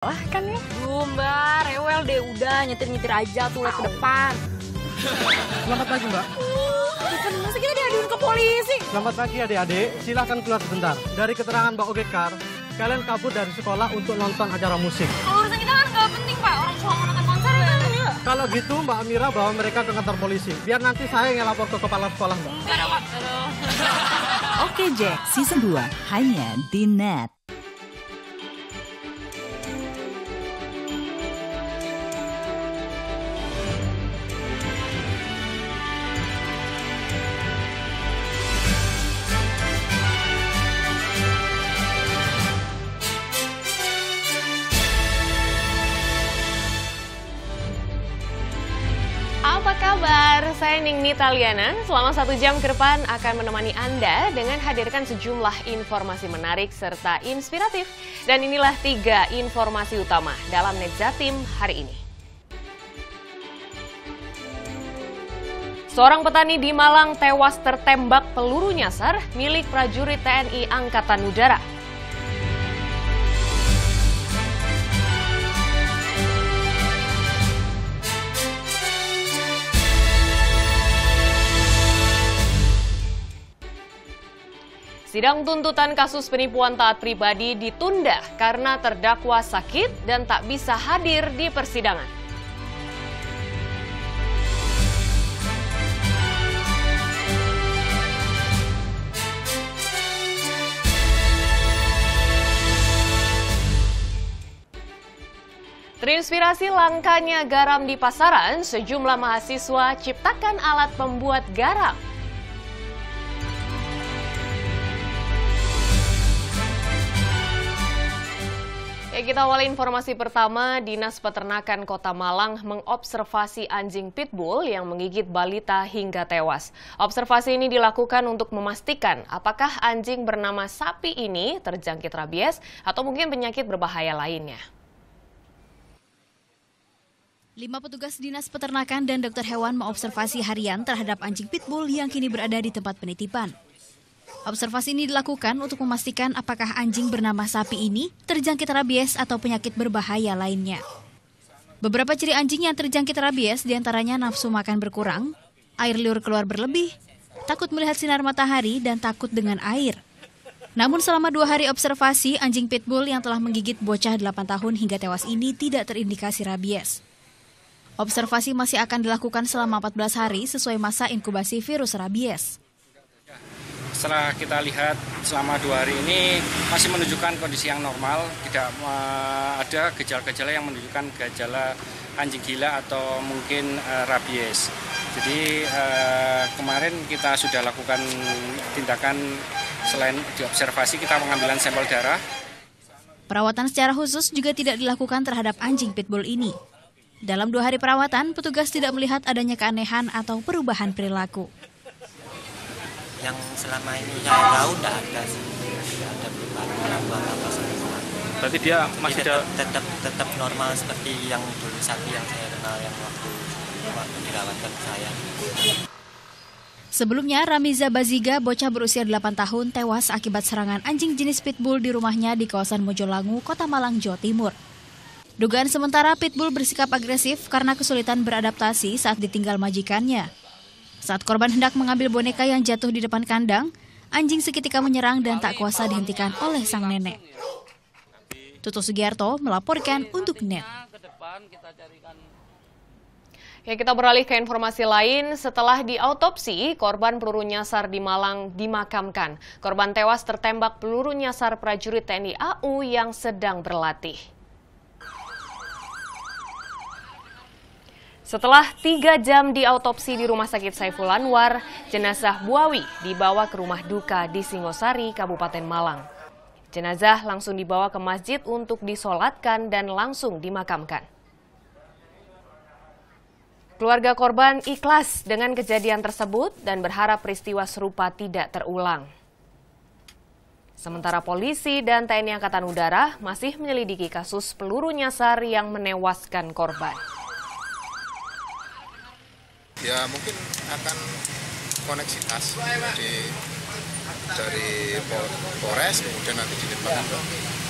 Lah kan ya? Mbak, rewel deh, udah nyetir-nyetir aja tuh lihat ke depan. Selamat pagi, Mbak. Bukan, masa kita diaduin ke polisi? Selamat pagi adik-adik, silahkan keluar sebentar. Dari keterangan Mbak Ogekar, kalian kabur dari sekolah untuk nonton acara musik. Kalau urusan kita kan nggak penting, Pak. Orang cuma mau nonton konser ya. Kalau gitu Mbak Amira bawa mereka ke kantor polisi. Biar nanti saya yang lapor ke kepala sekolah, Mbak. Enggak ada, Pak. Aduh. Oke Jack, Season 2 hanya di Net. Apa kabar? Saya Ningni Taliana. Selama 1 jam ke depan akan menemani Anda dengan hadirkan sejumlah informasi menarik serta inspiratif. Dan inilah 3 informasi utama dalam Net Jatim hari ini. Seorang petani di Malang tewas tertembak peluru nyasar milik prajurit TNI Angkatan Udara. Sidang tuntutan kasus penipuan taat pribadi ditunda karena terdakwa sakit dan tak bisa hadir di persidangan. Terinspirasi langkanya garam di pasaran, sejumlah mahasiswa ciptakan alat pembuat garam. Kita awali informasi pertama, Dinas Peternakan Kota Malang mengobservasi anjing pitbull yang menggigit balita hingga tewas. Observasi ini dilakukan untuk memastikan apakah anjing bernama Sapi ini terjangkit rabies atau mungkin penyakit berbahaya lainnya. 5 petugas Dinas Peternakan dan dokter hewan mengobservasi harian terhadap anjing pitbull yang kini berada di tempat penitipan. Observasi ini dilakukan untuk memastikan apakah anjing bernama Sapi ini terjangkit rabies atau penyakit berbahaya lainnya. Beberapa ciri anjing yang terjangkit rabies diantaranya nafsu makan berkurang, air liur keluar berlebih, takut melihat sinar matahari, dan takut dengan air. Namun selama 2 hari observasi, anjing pitbull yang telah menggigit bocah 8 tahun hingga tewas ini tidak terindikasi rabies. Observasi masih akan dilakukan selama 14 hari sesuai masa inkubasi virus rabies. Setelah kita lihat selama 2 hari ini masih menunjukkan kondisi yang normal, tidak ada gejala-gejala yang menunjukkan gejala anjing gila atau mungkin rabies. Jadi kemarin kita sudah lakukan tindakan selain diobservasi, kita pengambilan sampel darah. Perawatan secara khusus juga tidak dilakukan terhadap anjing pitbull ini. Dalam 2 hari perawatan, petugas tidak melihat adanya keanehan atau perubahan perilaku. Yang selama ini saya tahu tidak ada sih, tidak ada perubahan apa semua. Berarti dia masih tetap normal seperti yang dulu Sapi yang saya kenal yang waktu dirawatkan saya. Sebelumnya, Ramiza Baziga, bocah berusia 8 tahun, tewas akibat serangan anjing jenis pitbull di rumahnya di kawasan Mojolangu, Kota Malang, Jawa Timur. Dugaan sementara pitbull bersikap agresif karena kesulitan beradaptasi saat ditinggal majikannya. Saat korban hendak mengambil boneka yang jatuh di depan kandang, anjing seketika menyerang dan tak kuasa dihentikan oleh sang nenek. Tutu Sugiarto melaporkan untuk Net. Kita beralih ke informasi lain. Setelah diautopsi, korban peluru nyasar di Malang dimakamkan. Korban tewas tertembak peluru nyasar prajurit TNI AU yang sedang berlatih. Setelah 3 jam diautopsi di Rumah Sakit Saiful Anwar, jenazah Buawi dibawa ke rumah duka di Singosari, Kabupaten Malang. Jenazah langsung dibawa ke masjid untuk disolatkan dan langsung dimakamkan. Keluarga korban ikhlas dengan kejadian tersebut dan berharap peristiwa serupa tidak terulang. Sementara polisi dan TNI Angkatan Udara masih menyelidiki kasus peluru nyasar yang menewaskan korban. Ya mungkin akan koneksitas, jadi dari Polres, kemudian nanti dilimpahkan ke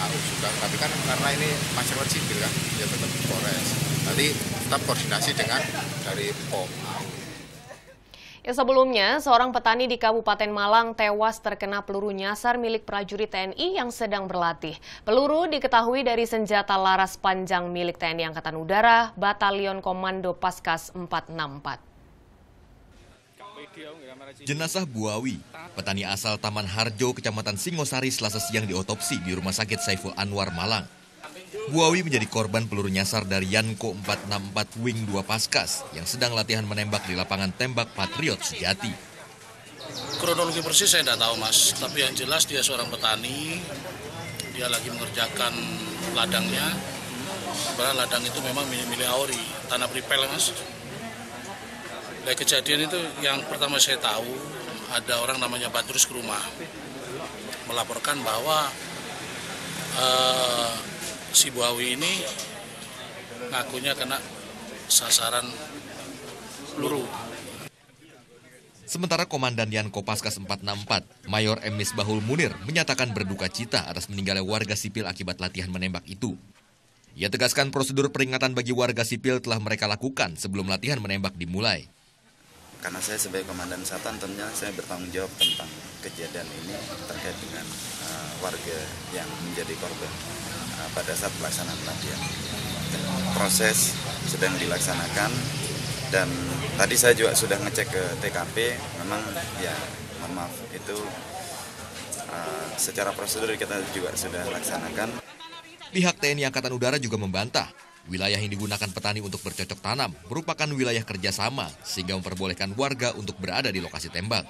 AU juga. Tapi kan karena ini masyarakat sipil kan, ya tetap Polres. Nanti tetap koordinasi dengan dari POM. Ya, sebelumnya, seorang petani di Kabupaten Malang tewas terkena peluru nyasar milik prajurit TNI yang sedang berlatih. Peluru diketahui dari senjata laras panjang milik TNI Angkatan Udara, Batalion Komando Paskas 464. Jenazah Buawi, petani asal Taman Harjo, Kecamatan Singosari, Selasa siang diotopsi di Rumah Sakit Saiful Anwar, Malang. Buawi menjadi korban peluru nyasar dari Yanko 464 Wing 2 Paskas yang sedang latihan menembak di lapangan tembak Patriot Sejati. Kronologi persis saya tidak tahu, Mas. Tapi yang jelas dia seorang petani, dia lagi mengerjakan ladangnya. Karena ladang itu memang milik AORI, tanah pripel, Mas. Dari kejadian itu yang pertama saya tahu, ada orang namanya Batrus ke rumah. Melaporkan bahwa si Buawi ini ngakunya kena sasaran peluru. Sementara Komandan Yanko Paskas 464, Mayor M. Misbahul Munir, menyatakan berduka cita atas meninggalnya warga sipil akibat latihan menembak itu. Ia tegaskan prosedur peringatan bagi warga sipil telah mereka lakukan sebelum latihan menembak dimulai. Karena saya sebagai Komandan Satan tentunya saya bertanggung jawab tentang kejadian ini terkait dengan warga yang menjadi korban pada saat pelaksanaan latihan. Proses sedang dilaksanakan dan tadi saya juga sudah ngecek ke TKP, memang ya mohon maaf itu secara prosedur kita juga sudah laksanakan. Pihak TNI Angkatan Udara juga membantah wilayah yang digunakan petani untuk bercocok tanam merupakan wilayah kerjasama sehingga memperbolehkan warga untuk berada di lokasi tembak.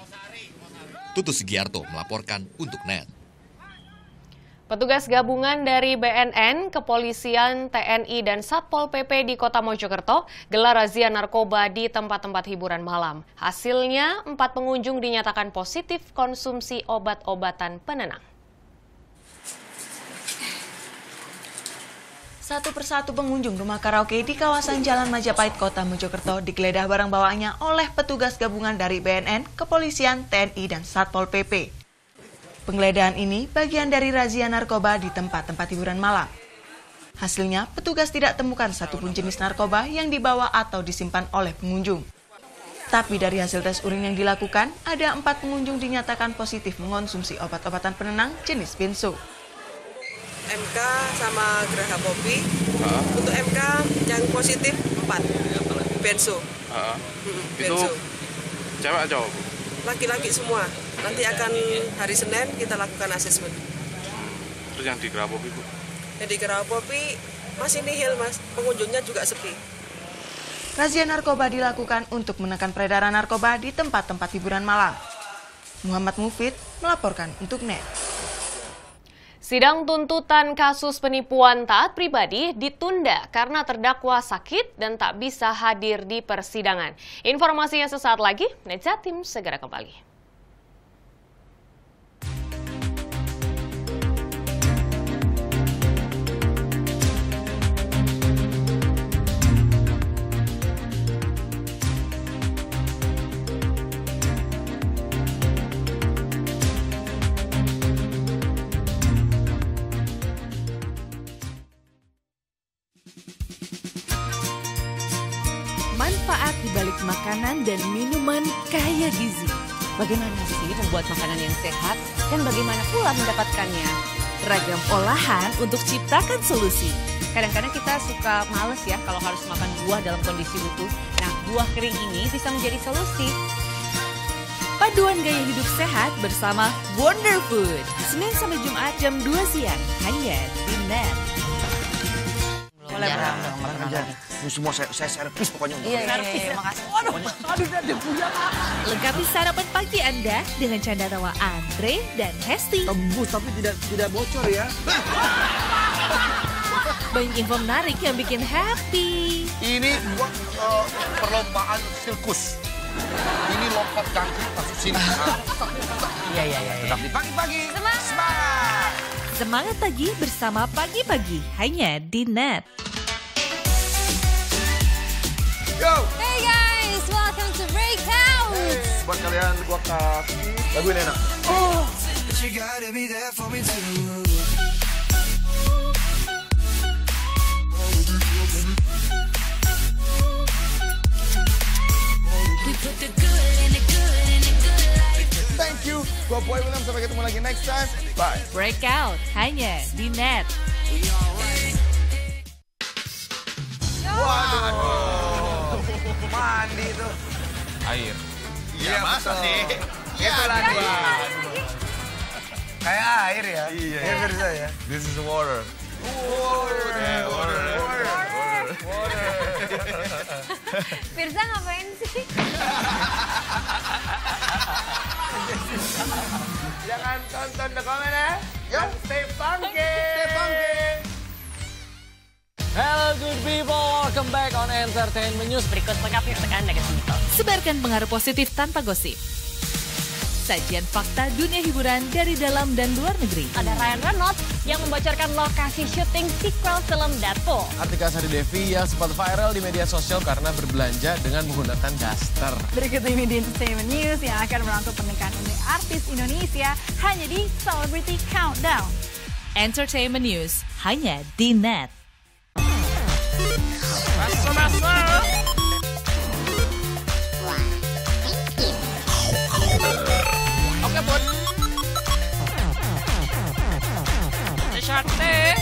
Tutus Sugiarto melaporkan untuk NET. Petugas gabungan dari BNN, Kepolisian, TNI, dan Satpol PP di Kota Mojokerto gelar razia narkoba di tempat-tempat hiburan malam. Hasilnya, 4 pengunjung dinyatakan positif konsumsi obat-obatan penenang. Satu persatu pengunjung rumah karaoke di kawasan Jalan Majapahit, Kota Mojokerto digeledah barang bawaannya oleh petugas gabungan dari BNN, Kepolisian, TNI, dan Satpol PP. Penggeledahan ini bagian dari razia narkoba di tempat-tempat hiburan malam. Hasilnya, petugas tidak temukan satupun jenis narkoba yang dibawa atau disimpan oleh pengunjung. Tapi dari hasil tes urin yang dilakukan, ada 4 pengunjung dinyatakan positif mengonsumsi obat-obatan penenang jenis benzo. MK sama Geraha Kopi. Untuk MK yang positif 4. Benzo. Itu cewek atau cowok? Laki-laki semua. Nanti akan hari Senin kita lakukan asesmen. Terus yang di Geraha Kopi, Bu? Yang di Geraha Kopi masih nihil, Mas. Pengunjungnya juga sepi. Razia narkoba dilakukan untuk menekan peredaran narkoba di tempat-tempat hiburan malam. Muhammad Mufid melaporkan untuk NET. Sidang tuntutan kasus penipuan taat pribadi ditunda karena terdakwa sakit dan tak bisa hadir di persidangan. Informasinya sesaat lagi, NET Jatim segera kembali. Manfaat di balik makanan dan minuman kaya gizi. Bagaimana sih membuat makanan yang sehat dan bagaimana pula mendapatkannya? Ragam olahan untuk ciptakan solusi. Kadang-kadang kita suka males ya kalau harus makan buah dalam kondisi utuh. Nah, buah kering ini bisa menjadi solusi. Paduan gaya hidup sehat bersama Wonder Food. Senin sampai Jumat jam 2 siang. Hanya di NET. Boleh, Ini semua saya servis pokoknya. Iya, makasih. Waduh, dia punya. Lengkapi sarapan pagi Anda dengan canda tawa Andre dan Hesti. Tembus tapi tidak bocor ya. Banyak info menarik yang bikin happy. Ini buat perlombaan sirkus. Ini lompat jangkrik masuk sini. Iya. Tetap di pagi-pagi. Semangat. Semangat pagi bersama Pagi-Pagi hanya di NET. Yo. Hey guys, welcome to Breakout. Buat kalian gua kasih lagu ini enak. you gotta be there for me too. Thank you. Gua Boy William, sampai ketemu lagi next time. Bye. Breakout hanya di Net. Waduh. Mandi tuh. Air. Iya, masa sih? Itu lagi. Kayak air ya? Iya. Ya, Firza ya. This is water. Water. Firza ngapain sih? Jangan tonton The Comment ya. Dan stay funky. Stay funky. Hello good people, welcome back on Entertainment News. Berikut lengkapnya untuk Anda kesimpulan. Sebarkan pengaruh positif tanpa gosip. Sajian fakta dunia hiburan dari dalam dan luar negeri. Ada Ryan Reynolds yang membocorkan lokasi syuting sequel film Deadpool. Artika Sari Devi yang sempat viral di media sosial karena berbelanja dengan menggunakan daster. Berikut ini di Entertainment News yang akan merangkum pernikahan unik artis Indonesia hanya di Celebrity Countdown. Entertainment News hanya di Net. Oke, Bun. Sate.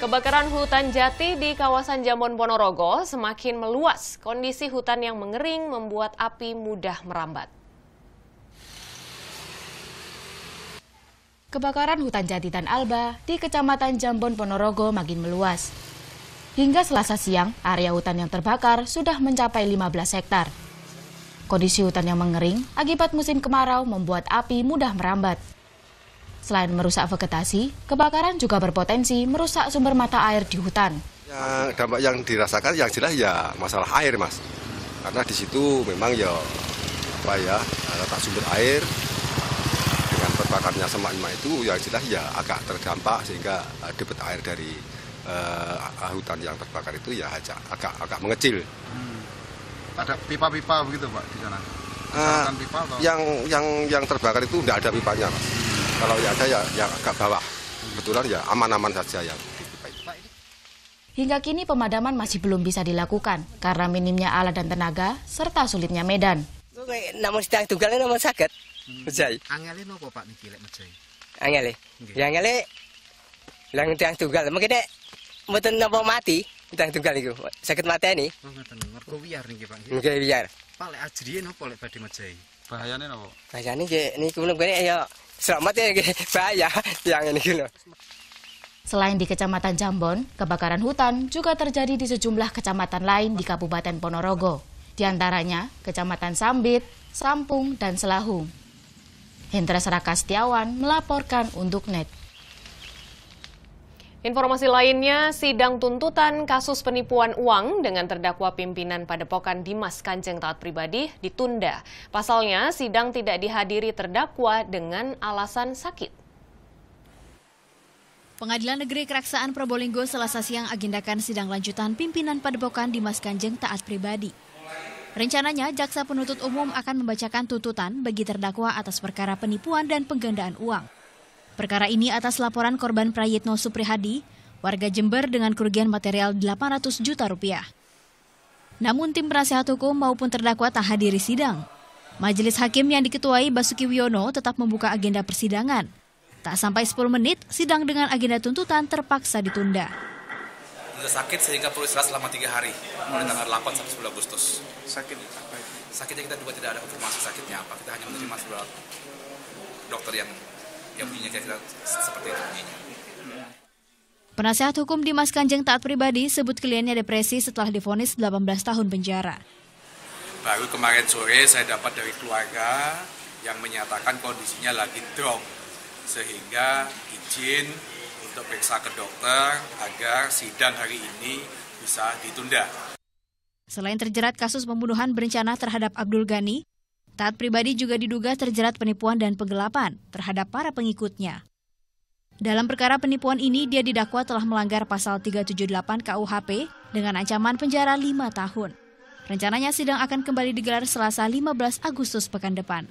Kebakaran hutan jati di kawasan Jambon Ponorogo semakin meluas. Kondisi hutan yang mengering membuat api mudah merambat. Kebakaran hutan jati Tan Alba di Kecamatan Jambon Ponorogo makin meluas. Hingga Selasa siang, area hutan yang terbakar sudah mencapai 15 hektar. Kondisi hutan yang mengering akibat musim kemarau membuat api mudah merambat. Selain merusak vegetasi, kebakaran juga berpotensi merusak sumber mata air di hutan. Dampak yang dirasakan yang jelas ya masalah air, Mas. Karena di situ memang ya letak sumber air dengan terbakarnya semak-semak itu yang jelas ya agak terdampak sehingga debit air dari hutan yang terbakar itu ya agak mengecil. Ada pipa-pipa begitu, Pak, di sana? Pipa atau? Yang terbakar itu tidak ada pipanya, Mas. Kalau ya ada ya agak bawah. Kebetulan ya aman-aman saja ya. Hingga kini pemadaman masih belum bisa dilakukan karena minimnya alat dan tenaga serta sulitnya medan. Namun sedang tunggalnya namun sakit. Mejai. Angele nopo Pak niki lek mejai? Angele. Ya angele lang sedang tunggal. Mungkin mboten napa mati sedang tunggal iku. Sakit mateni. Oh ngoten. Mergo wiyar niki Pak. Nggih wiyar. Pak lek ajriye nopo lek badhe mejai? Bahayane nopo? Bahayane nggih niku meneh ya selamat ya bahaya yang ini gitu. Selain di Kecamatan Jambon, kebakaran hutan juga terjadi di sejumlah kecamatan lain di Kabupaten Ponorogo. Di antaranya Kecamatan Sambit, Sampung, dan Selahu. Hendra Seraka Setiawan melaporkan untuk Net. Informasi lainnya, sidang tuntutan kasus penipuan uang dengan terdakwa pimpinan Padepokan Dimas Kanjeng Taat Pribadi ditunda. Pasalnya, sidang tidak dihadiri terdakwa dengan alasan sakit. Pengadilan Negeri Keraksaan Probolinggo Selasa siang agendakan sidang lanjutan pimpinan Padepokan Dimas Kanjeng Taat Pribadi. Rencananya, jaksa penuntut umum akan membacakan tuntutan bagi terdakwa atas perkara penipuan dan penggandaan uang. Perkara ini atas laporan korban Prayitno Suprihadi, warga Jember dengan kerugian material 800 juta rupiah. Namun tim penasehat hukum maupun terdakwa tak hadiri sidang. Majelis hakim yang diketuai Basuki Wiono tetap membuka agenda persidangan. Tak sampai 10 menit, sidang dengan agenda tuntutan terpaksa ditunda. Sakit sehingga perlu istirahat selama 3 hari, mulai tanggal 8 sampai 10 Agustus. Sakit apa? Sakitnya kita juga tidak ada konfirmasi sakitnya apa, kita hanya menerima surat dokter yang bunyinya kira-kira seperti itu bunyinya. Penasehat hukum Dimas Kanjeng Taat Pribadi sebut kliennya depresi setelah divonis 18 tahun penjara. Baru kemarin sore saya dapat dari keluarga yang menyatakan kondisinya lagi drop, sehingga izin untuk periksa ke dokter agar sidang hari ini bisa ditunda. Selain terjerat kasus pembunuhan berencana terhadap Abdul Ghani, Taat Pribadi juga diduga terjerat penipuan dan penggelapan terhadap para pengikutnya. Dalam perkara penipuan ini, dia didakwa telah melanggar pasal 378 KUHP dengan ancaman penjara 5 tahun. Rencananya sidang akan kembali digelar Selasa 15 Agustus pekan depan.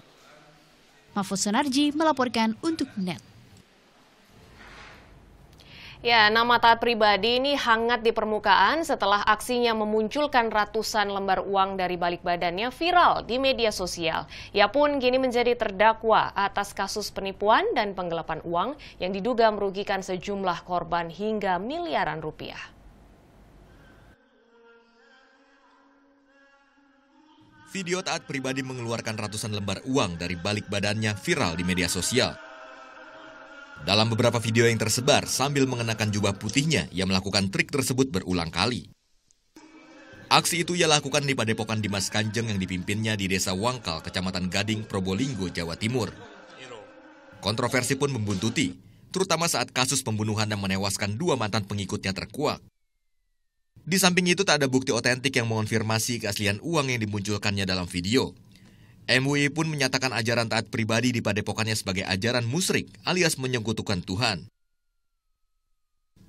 Mahfud Sunarji melaporkan untuk NET. Ya, nama Taat Pribadi ini hangat di permukaan setelah aksinya memunculkan ratusan lembar uang dari balik badannya viral di media sosial. Ia pun kini menjadi terdakwa atas kasus penipuan dan penggelapan uang yang diduga merugikan sejumlah korban hingga miliaran rupiah. Video Taat Pribadi mengeluarkan ratusan lembar uang dari balik badannya viral di media sosial. Dalam beberapa video yang tersebar, sambil mengenakan jubah putihnya, ia melakukan trik tersebut berulang kali. Aksi itu ia lakukan di Padepokan Dimas Kanjeng yang dipimpinnya di Desa Wangkal, Kecamatan Gading, Probolinggo, Jawa Timur. Kontroversi pun membuntuti, terutama saat kasus pembunuhan yang menewaskan 2 mantan pengikutnya terkuak. Di samping itu tak ada bukti otentik yang mengonfirmasi keaslian uang yang dimunculkannya dalam video. MUI pun menyatakan ajaran Taat Pribadi di padepokannya sebagai ajaran musyrik alias menyekutukan Tuhan.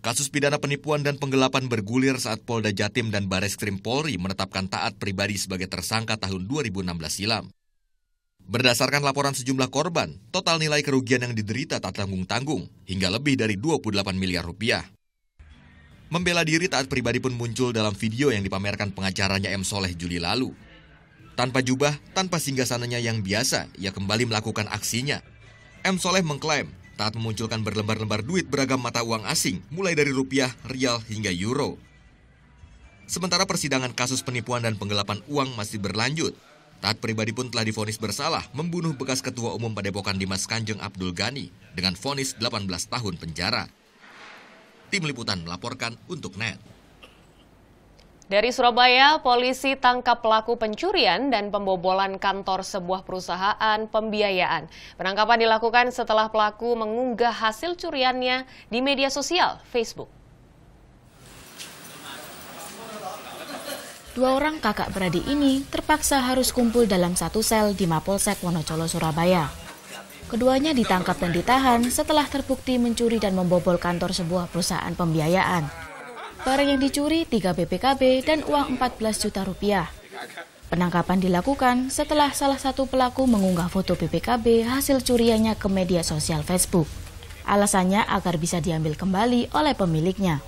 Kasus pidana penipuan dan penggelapan bergulir saat Polda Jatim dan Bareskrim Polri menetapkan Taat Pribadi sebagai tersangka tahun 2016 silam. Berdasarkan laporan sejumlah korban, total nilai kerugian yang diderita tak tanggung-tanggung hingga lebih dari 28 miliar rupiah. Membela diri, Taat Pribadi pun muncul dalam video yang dipamerkan pengacaranya M. Soleh Juli lalu. Tanpa jubah, tanpa singgasananya yang biasa, ia kembali melakukan aksinya. M. Soleh mengklaim Taat memunculkan berlembar-lembar duit beragam mata uang asing, mulai dari rupiah, rial, hingga euro. Sementara persidangan kasus penipuan dan penggelapan uang masih berlanjut, Taat Pribadi pun telah divonis bersalah membunuh bekas Ketua Umum Padepokan Dimas Kanjeng Abdul Ghani dengan vonis 18 tahun penjara. Tim Liputan melaporkan untuk NET. Dari Surabaya, polisi tangkap pelaku pencurian dan pembobolan kantor sebuah perusahaan pembiayaan. Penangkapan dilakukan setelah pelaku mengunggah hasil curiannya di media sosial Facebook. 2 orang kakak beradik ini terpaksa harus kumpul dalam satu sel di Mapolsek Wonocolo, Surabaya. Keduanya ditangkap dan ditahan setelah terbukti mencuri dan membobol kantor sebuah perusahaan pembiayaan. Barang yang dicuri 3 BPKB dan uang 14 juta rupiah. Penangkapan dilakukan setelah salah satu pelaku mengunggah foto BPKB hasil curiannya ke media sosial Facebook. Alasannya agar bisa diambil kembali oleh pemiliknya.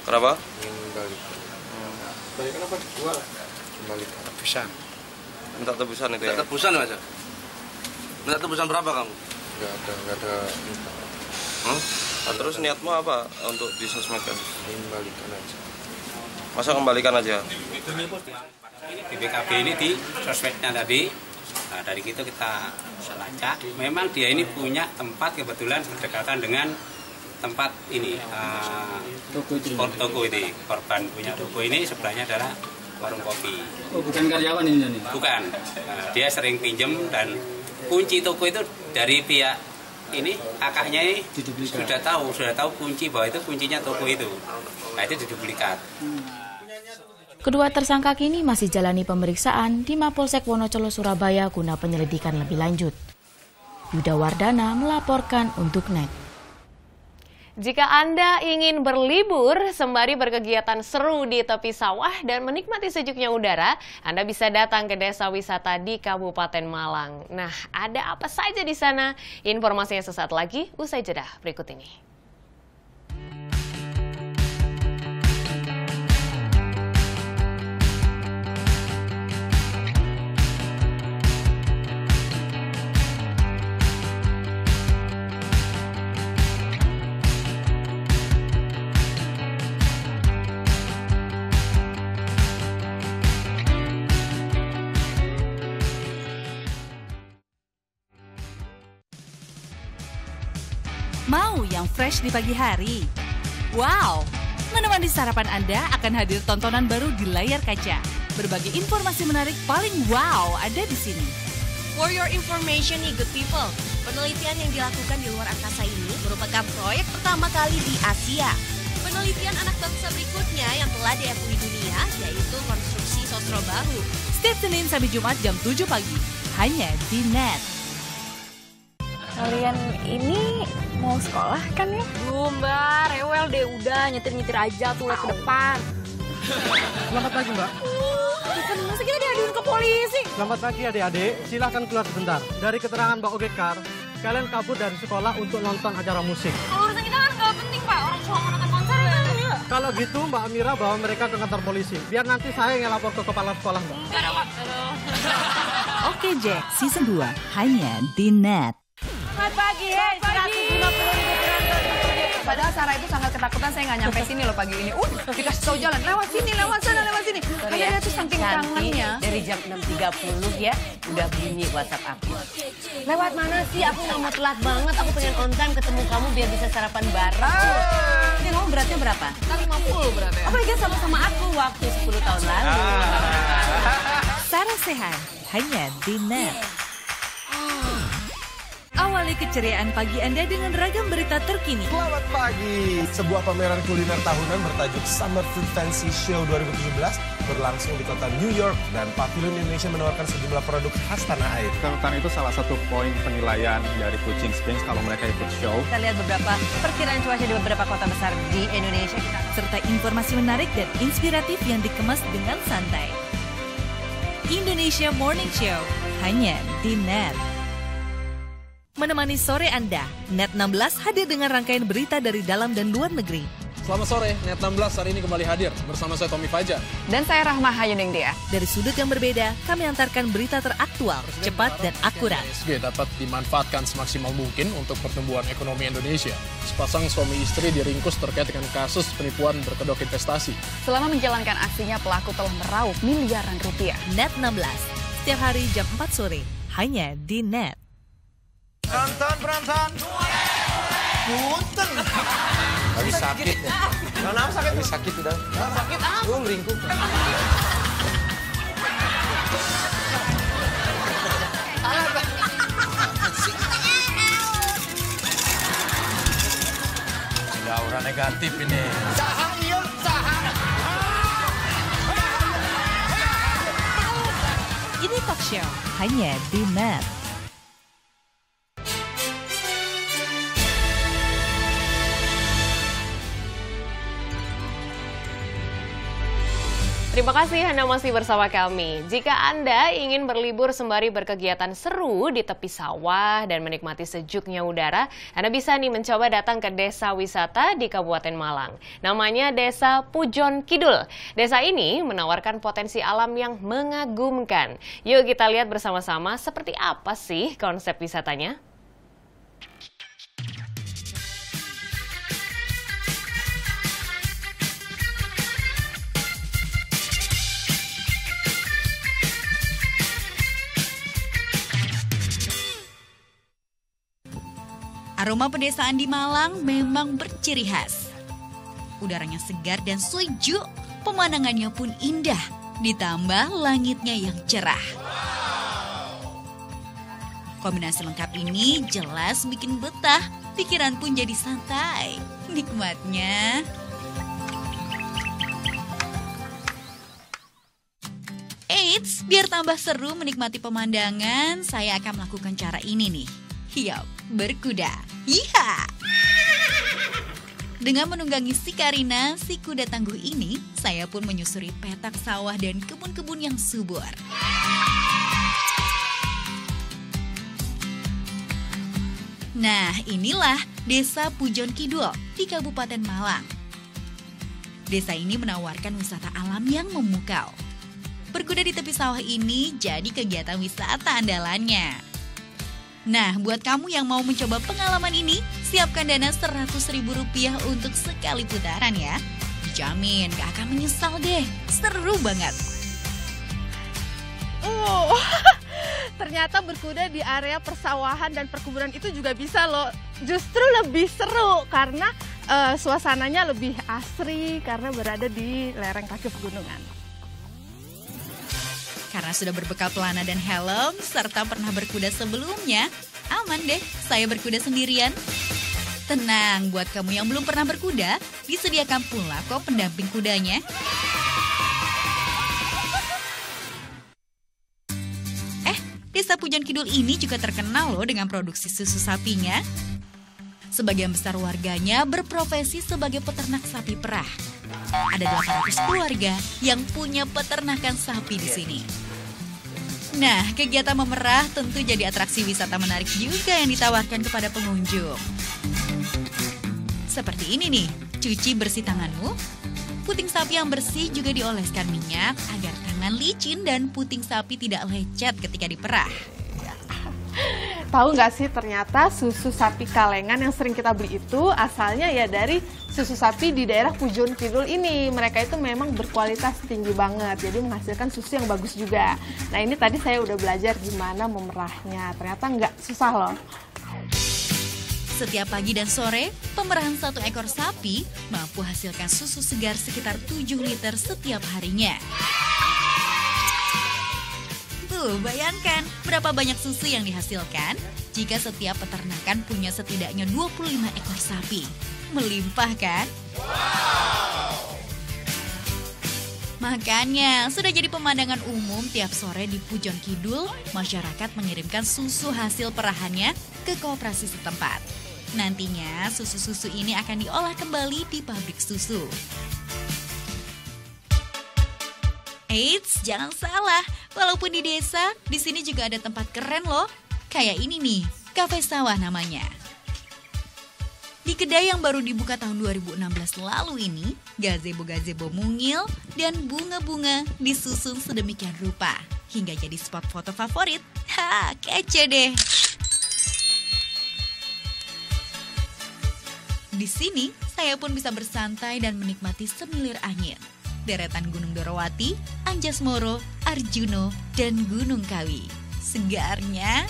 Kenapa? Balikan apa dijual? Kembalikan. Tebusan. Minta tebusan itu ya? Minta tebusan Mas. Minta tebusan berapa kamu? Enggak ada. Nah, terus niatmu apa untuk disosmedkan? Kembalikan aja. Masa kembalikan aja? BPKB ini di sosmednya tadi. Nah, dari itu kita selacak. Memang dia ini punya tempat kebetulan berdekatan dengan tempat ini. Toko ini. Korban punya toko ini sebelahnya adalah warung kopi. Oh, bukan karyawan ini? Bukan. Nah, dia sering pinjem dan kunci toko itu dari pihak ini kakaknya ini sudah tahu kunci bahwa itu kuncinya toko itu. Nah, itu diduplikat. Kedua tersangka kini masih jalani pemeriksaan di Mapolsek Wonocolo, Surabaya guna penyelidikan lebih lanjut. Yuda Wardana melaporkan untuk NET. Jika Anda ingin berlibur sembari berkegiatan seru di tepi sawah dan menikmati sejuknya udara, Anda bisa datang ke desa wisata di Kabupaten Malang. Nah, ada apa saja di sana? Informasinya sesaat lagi, usai jeda berikut ini. Mau yang fresh di pagi hari? Wow! Menemani sarapan Anda akan hadir tontonan baru di layar kaca. Berbagai informasi menarik paling wow ada di sini. For your information nih good people, penelitian yang dilakukan di luar angkasa ini merupakan proyek pertama kali di Asia. Penelitian anak bangsa berikutnya yang telah diakui dunia yaitu konstruksi sosro bahu. Setiap Senin sampai Jumat jam 7 pagi, hanya di NET. Kalian ini mau sekolah kan ya? Belum, Mbak. Rewel deh, udah nyetir-nyetir aja tuh ke depan. Selamat pagi, Mbak. Kan masa kita diaduin ke polisi? Selamat pagi adik-adik, silahkan keluar sebentar. Dari keterangan Mbak Ogekar, kalian kabur dari sekolah untuk nonton acara musik. Kalau urusan kita kan nggak penting, Pak. Orang cuma mau nonton konser kan ya. Kalau gitu Mbak Amira bawa mereka ke kantor polisi. Biar nanti saya yang lapor ke kepala sekolah, Mbak. Enggak ada, Pak. Oke Jack, season 2, hanya di NET. Selamat pagi, 150.000 penonton. Padahal Sarah itu sangat ketakutan, saya nggak nyampe sini loh pagi ini. Dikasih tahu jalan, lewat sini, lewat sana, lewat sini. Kayak dia tuh saking kangennya. Dari jam 6.30 ya, udah bunyi WhatsApp aku. Lewat mana sih? Aku nggak mau telat banget. Aku pengen on time ketemu kamu biar bisa sarapan bareng. Ini kamu beratnya berapa? 50 beratnya. Apalagi sama-sama aku waktu 10 tahun lalu. Sarah Sehan, hanya di NET. Awali keceriaan pagi Anda dengan ragam berita terkini. Selamat pagi. Sebuah pameran kuliner tahunan bertajuk Summer Food Fancy Show 2017 berlangsung di kota New York dan Pavilion Indonesia menawarkan sejumlah produk khas tanah air. Karena itu salah satu poin penilaian dari Kucing Springs kalau mereka ikut show. Kita lihat beberapa perkiraan cuaca di beberapa kota besar di Indonesia. Serta informasi menarik dan inspiratif yang dikemas dengan santai. Indonesia Morning Show, hanya di NET. Menemani sore Anda, NET 16 hadir dengan rangkaian berita dari dalam dan luar negeri. Selamat sore, NET 16 hari ini kembali hadir bersama saya Tommy Fajar. Dan saya Rahma Hayuningdia. Dari sudut yang berbeda, kami antarkan berita teraktual, cepat dan akurat. IHSG dapat dimanfaatkan semaksimal mungkin untuk pertumbuhan ekonomi Indonesia. Sepasang suami istri diringkus terkait dengan kasus penipuan berkedok investasi. Selama menjalankan aksinya, pelaku telah meraup miliaran rupiah. NET 16, setiap hari jam 4 sore, hanya di NET. Penonton. Punten. Lagi sakit ya. Kenapa sakit? Lagi sakit udah. Sakit apa? Gue meringkuk. Ada aura negatif ini. Saha iya, saha. Ini talk show, hanya di NET. Terima kasih Anda masih bersama kami. Jika Anda ingin berlibur sembari berkegiatan seru di tepi sawah dan menikmati sejuknya udara, Anda bisa nih mencoba datang ke desa wisata di Kabupaten Malang. Namanya Desa Pujon Kidul. Desa ini menawarkan potensi alam yang mengagumkan. Yuk kita lihat bersama-sama seperti apa sih konsep wisatanya. Aroma pedesaan di Malang memang berciri khas. Udaranya segar dan sejuk, pemandangannya pun indah, ditambah langitnya yang cerah. Kombinasi lengkap ini jelas bikin betah, pikiran pun jadi santai. Nikmatnya. Eits, biar tambah seru menikmati pemandangan, saya akan melakukan cara ini nih. Yap, berkuda. Iya. Dengan menunggangi si Karina, si kuda tangguh ini, saya pun menyusuri petak sawah dan kebun-kebun yang subur. Nah, inilah Desa Pujon Kidul di Kabupaten Malang. Desa ini menawarkan wisata alam yang memukau. Berkuda di tepi sawah ini jadi kegiatan wisata andalannya. Nah, buat kamu yang mau mencoba pengalaman ini, siapkan dana Rp100.000 untuk sekali putaran ya. Dijamin gak akan menyesal deh, seru banget. Ternyata berkuda di area persawahan dan perkebunan itu juga bisa loh. Justru lebih seru karena suasananya lebih asri karena berada di lereng kaki pegunungan. Karena sudah berbekal pelana dan helm, serta pernah berkuda sebelumnya, aman deh, saya berkuda sendirian. Tenang, buat kamu yang belum pernah berkuda, disediakan pula kok pendamping kudanya. Desa Pujon Kidul ini juga terkenal loh dengan produksi susu sapinya. Sebagian besar warganya berprofesi sebagai peternak sapi perah. Ada 800 keluarga yang punya peternakan sapi di sini. Nah, kegiatan memerah tentu jadi atraksi wisata menarik juga yang ditawarkan kepada pengunjung. Seperti ini nih, cuci bersih tanganmu. Puting sapi yang bersih juga dioleskan minyak agar tangan licin dan puting sapi tidak lecet ketika diperah. Tahu nggak sih ternyata susu sapi kalengan yang sering kita beli itu asalnya ya dari susu sapi di daerah Pujon Kidul ini. Mereka itu memang berkualitas tinggi banget, jadi menghasilkan susu yang bagus juga. Nah ini tadi saya udah belajar gimana memerahnya, ternyata nggak susah loh. Setiap pagi dan sore, pemerahan satu ekor sapi mampu hasilkan susu segar sekitar 7 liter setiap harinya. Tuh, bayangkan berapa banyak susu yang dihasilkan jika setiap peternakan punya setidaknya 25 ekor sapi. Melimpah kan? Wow! Makanya, sudah jadi pemandangan umum tiap sore di Pujon Kidul, masyarakat mengirimkan susu hasil perahannya ke koperasi setempat. Nantinya, susu-susu ini akan diolah kembali di pabrik susu. Eits, jangan salah. Walaupun di desa, di sini juga ada tempat keren loh. Kayak ini nih, Cafe Sawah namanya. Di kedai yang baru dibuka tahun 2016 lalu ini, gazebo-gazebo mungil dan bunga-bunga disusun sedemikian rupa hingga jadi spot foto favorit. Ha, kece deh. Di sini, saya pun bisa bersantai dan menikmati semilir angin. Deretan Gunung Dorowati, Anjasmoro, Arjuno, dan Gunung Kawi. Segarnya.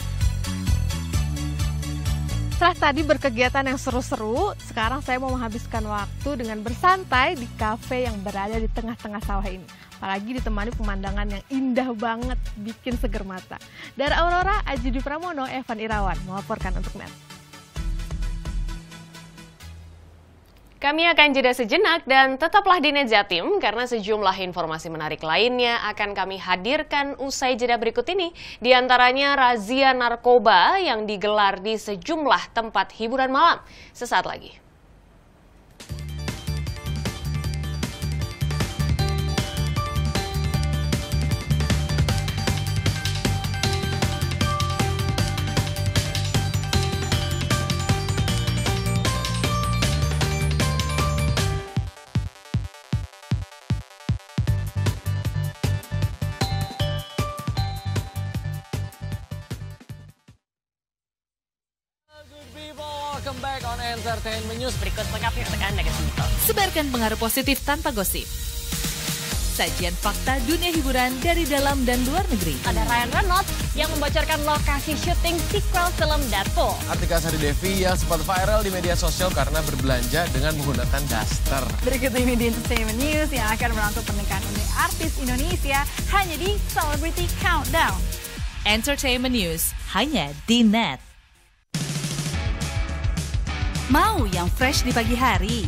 Setelah tadi berkegiatan yang seru-seru, sekarang saya mau menghabiskan waktu dengan bersantai di kafe yang berada di tengah-tengah sawah ini. Apalagi ditemani pemandangan yang indah banget, bikin seger mata. Dari Aurora, Aji Dwi Pramono, Evan Irawan melaporkan untuk NET. Kami akan jeda sejenak dan tetaplah di NET Jatim karena sejumlah informasi menarik lainnya akan kami hadirkan usai jeda berikut ini. Di antaranya razia narkoba yang digelar di sejumlah tempat hiburan malam. Sesaat lagi. Welcome back on Entertainment News. Berikut lengkapnya untuk Anda ke sini. Sebarkan pengaruh positif tanpa gosip. Sajian fakta dunia hiburan dari dalam dan luar negeri. Ada Ryan Reynolds yang membocorkan lokasi syuting sequel film Deadpool. Artika Sari Devi yang sempat viral di media sosial karena berbelanja dengan menggunakan daster. Berikut ini di Entertainment News yang akan merangkum pernikahan unik artis Indonesia hanya di Celebrity Countdown. Entertainment News hanya di NET. Mau yang fresh di pagi hari?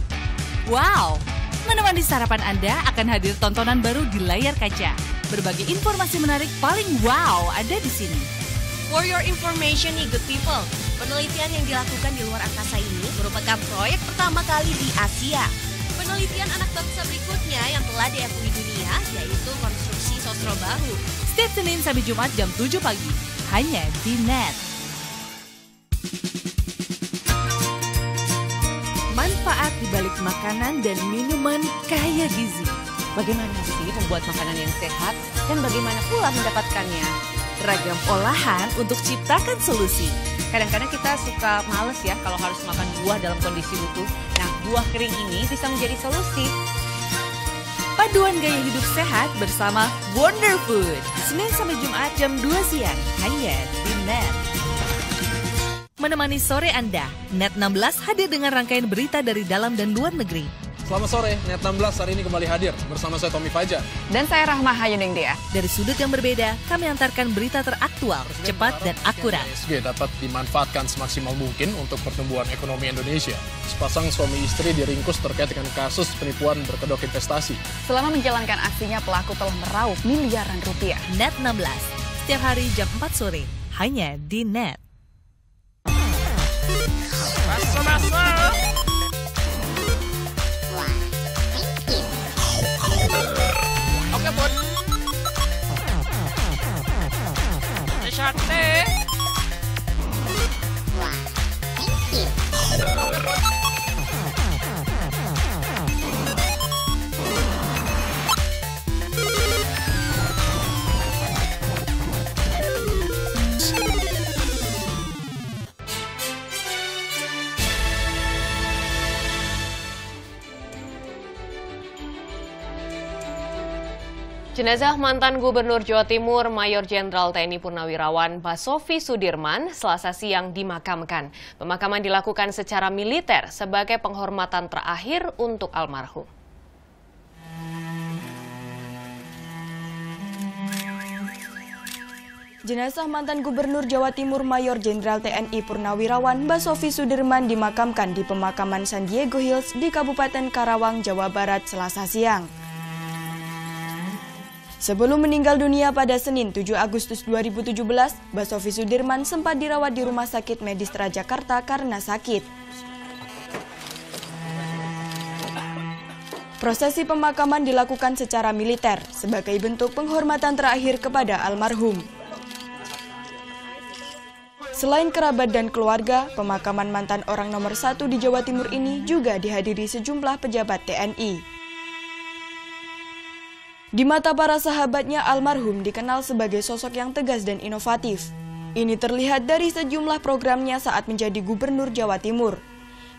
Wow! Menemani sarapan Anda akan hadir tontonan baru di layar kaca. Berbagai informasi menarik paling wow ada di sini. For your information nih good people, penelitian yang dilakukan di luar angkasa ini merupakan proyek pertama kali di Asia. Penelitian anak bangsa berikutnya yang telah diakui dunia yaitu konstruksi sosro bahu. Setiap Senin sampai Jumat jam 7 pagi, hanya di NET. Manfaat di balik makanan dan minuman kaya gizi. Bagaimana sih membuat makanan yang sehat dan bagaimana pula mendapatkannya? Ragam olahan untuk ciptakan solusi. Kadang-kadang kita suka males ya kalau harus makan buah dalam kondisi utuh. Nah, buah kering ini bisa menjadi solusi. Paduan gaya hidup sehat bersama Wonder Food. Senin sampai Jumat jam 2 siang, hanya di NET. Menemani sore Anda, NET 16 hadir dengan rangkaian berita dari dalam dan luar negeri. Selamat sore, Net 16 hari ini kembali hadir bersama saya Tommy Fajar. Dan saya Rahma Hayuning Dia. Dari sudut yang berbeda, kami antarkan berita teraktual, cepat dan akurat. IHSG dapat dimanfaatkan semaksimal mungkin untuk pertumbuhan ekonomi Indonesia. Sepasang suami istri diringkus terkait dengan kasus penipuan berkedok investasi. Selama menjalankan aksinya, pelaku telah meraup miliaran rupiah. Net 16, setiap hari jam 4 sore, hanya di Net. Oke, Bun. Sate. Jenazah mantan Gubernur Jawa Timur Mayor Jenderal TNI Purnawirawan Basofi Sudirman Selasa siang dimakamkan. Pemakaman dilakukan secara militer sebagai penghormatan terakhir untuk almarhum. Jenazah mantan Gubernur Jawa Timur Mayor Jenderal TNI Purnawirawan Basofi Sudirman dimakamkan di pemakaman San Diego Hills di Kabupaten Karawang, Jawa Barat Selasa siang. Sebelum meninggal dunia pada Senin 7 Agustus 2017, Basofi Sudirman sempat dirawat di Rumah Sakit Medistra Jakarta karena sakit. Prosesi pemakaman dilakukan secara militer sebagai bentuk penghormatan terakhir kepada almarhum. Selain kerabat dan keluarga, pemakaman mantan orang nomor 1 di Jawa Timur ini juga dihadiri sejumlah pejabat TNI. Di mata para sahabatnya, almarhum dikenal sebagai sosok yang tegas dan inovatif. Ini terlihat dari sejumlah programnya saat menjadi Gubernur Jawa Timur.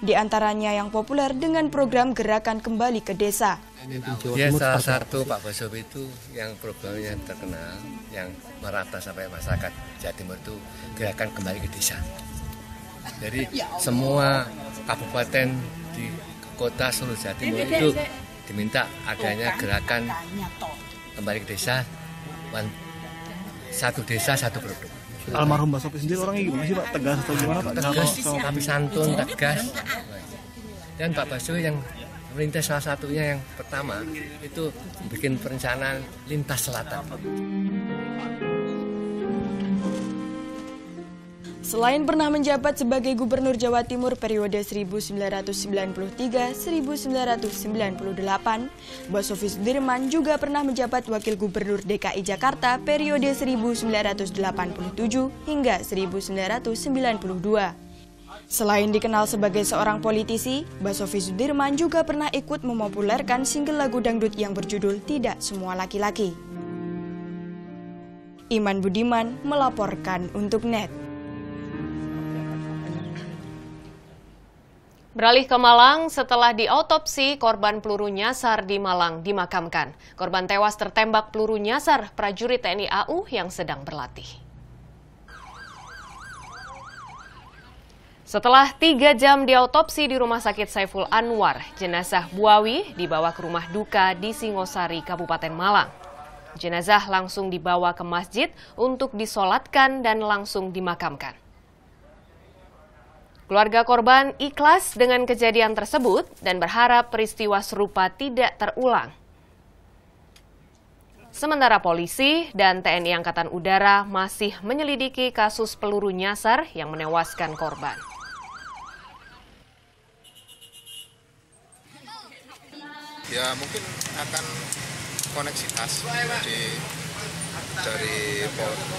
Di antaranya yang populer dengan program Gerakan Kembali ke Desa. Ya, salah satu Pak Basofi itu yang programnya terkenal, yang merata sampai masyarakat Jawa Timur itu Gerakan Kembali ke Desa. Jadi semua kabupaten di kota seluruh Jawa Timur itu diminta adanya gerakan kembali ke desa, satu desa satu produk. Almarhum Basofi sendiri orangnya gimana sih Pak? Tegas atau gimana Pak? Tegas, tapi santun, tegas. Dan Pak Basofi yang merintis salah satunya yang pertama itu bikin perencanaan lintas selatan. Selain pernah menjabat sebagai Gubernur Jawa Timur periode 1993-1998, Basofi Sudirman juga pernah menjabat Wakil Gubernur DKI Jakarta periode 1987 hingga 1992. Selain dikenal sebagai seorang politisi, Basofi Sudirman juga pernah ikut memopulerkan single lagu dangdut yang berjudul Tidak Semua Laki-Laki. Iman Budiman melaporkan untuk Net. Beralih ke Malang, setelah diautopsi, korban peluru nyasar di Malang dimakamkan. Korban tewas tertembak peluru nyasar prajurit TNI AU yang sedang berlatih. Setelah 3 jam diautopsi di Rumah Sakit Saiful Anwar, jenazah Buawi dibawa ke rumah duka di Singosari, Kabupaten Malang. Jenazah langsung dibawa ke masjid untuk disolatkan dan langsung dimakamkan. Keluarga korban ikhlas dengan kejadian tersebut dan berharap peristiwa serupa tidak terulang. Sementara polisi dan TNI Angkatan Udara masih menyelidiki kasus peluru nyasar yang menewaskan korban. Ya mungkin akan koneksitas dari